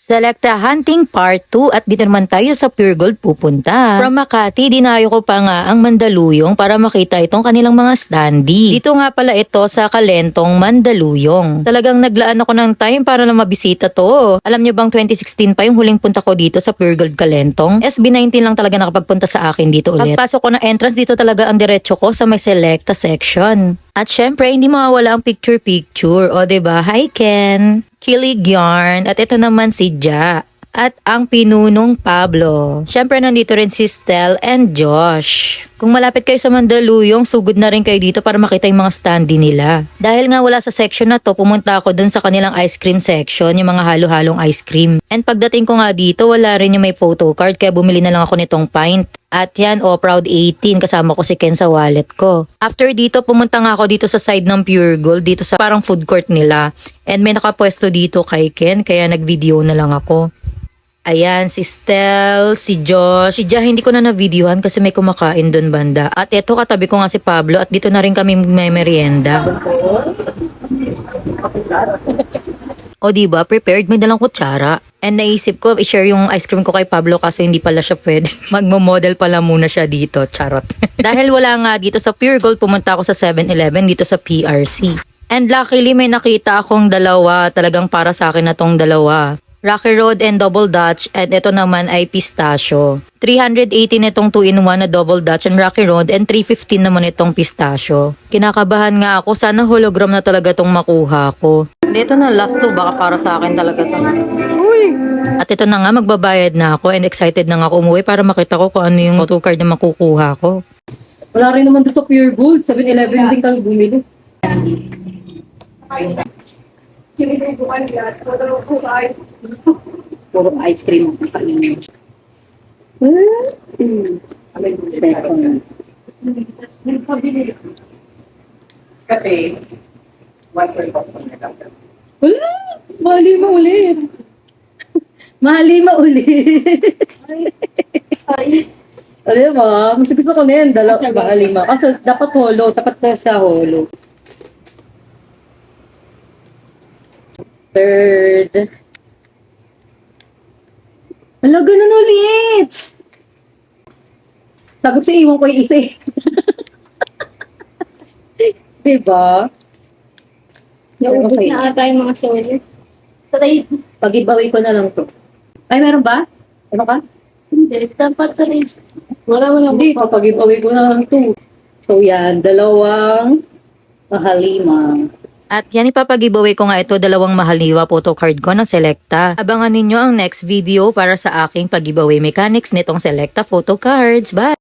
Selecta Hunting Part 2 at dito naman tayo sa Pure Gold pupunta. From Makati, dinayo ko pa nga ang Mandaluyong para makita itong kanilang mga standee. Dito nga pala ito sa Kalentong, Mandaluyong. Talagang naglaan ako ng time para na mabisita to. Alam nyo bang 2016 pa yung huling punta ko dito sa Pure Gold Kalentong? SB19 lang talaga nakapagpunta sa akin dito ulit. Pagpasok ko ng entrance, dito talaga ang diretso ko sa may Selecta section. At syempre, hindi mawawala ang picture-picture. O diba? Hi Ken! Kilig Yarn. At ito naman si Ja. At ang pinunong Pablo. Syempre, nandito rin si Stel and Josh. Kung malapit kayo sa Mandaluyong, sugod na rin kayo dito para makita yung mga standee nila. Dahil nga wala sa section na to, pumunta ako dun sa kanilang ice cream section, yung mga halo-halong ice cream. And pagdating ko nga dito, wala rin yung may photo card, kaya bumili na lang ako nitong pint. At yan, Proud 18, kasama ko si Ken sa wallet ko. After dito, pumunta nga ako dito sa side ng Pure Gold, dito sa parang food court nila. And may nakapwesto dito kay Ken, kaya nag-video na lang ako. Ayan, si Stel, si Josh, si Ja hindi ko na na-videohan kasi may kumakain doon banda. At eto, katabi ko nga si Pablo at dito na rin kami may merienda. O diba, prepared, may dalang kutsara. And naisip ko, i-share yung ice cream ko kay Pablo kasi hindi pala siya pwede. Magmo-model pala muna siya dito, charot. Dahil wala nga dito sa Pure Gold, pumunta ako sa 7-Eleven dito sa PRC. And luckily, may nakita akong dalawa, talagang para sa akin na tong dalawa. Rocky Road and Double Dutch, and ito naman ay pistachio. 318 itong 2-in-1 na Double Dutch and Rocky Road, and 315 naman itong pistachio. Kinakabahan nga ako, sana hologram na talaga itong makuha ko. Dito na last to, baka para sa akin talaga to. Uy! At ito na nga, magbabayad na ako and excited na nga ako umuwi para makita ko kung ano yung photo card na makukuha ko. Wala rin naman doon sa Pure Gold. 7-Eleven din kami bumili. Puro ice cream ang kainin. Second. Kasi, 1.5 na lang. Wala! Mali maulit. Mali maulit. Alam mo, mas gusto ko na yan. Baka lima. Kasi dapat holo. Dapat na sa holo. Third. Hala, ganun ulit! Sabi ko siya, iwan ko yung isa eh. Diba? Naubos Okay. na ata yung mga solid. Try. Pag-ibawi ko na lang to. Ay, meron ba? Ano ka? Hindi, dapat try. Wala. Hindi, papag-ibawi ko na lang to. So yan, dalawang mahalima. At yan, ipapag-giveaway ko nga ito, dalawang mahaliwa photo card ko ng Selecta. Abangan ninyo ang next video para sa aking pag-giveaway mechanics nitong Selecta photo cards. Bye!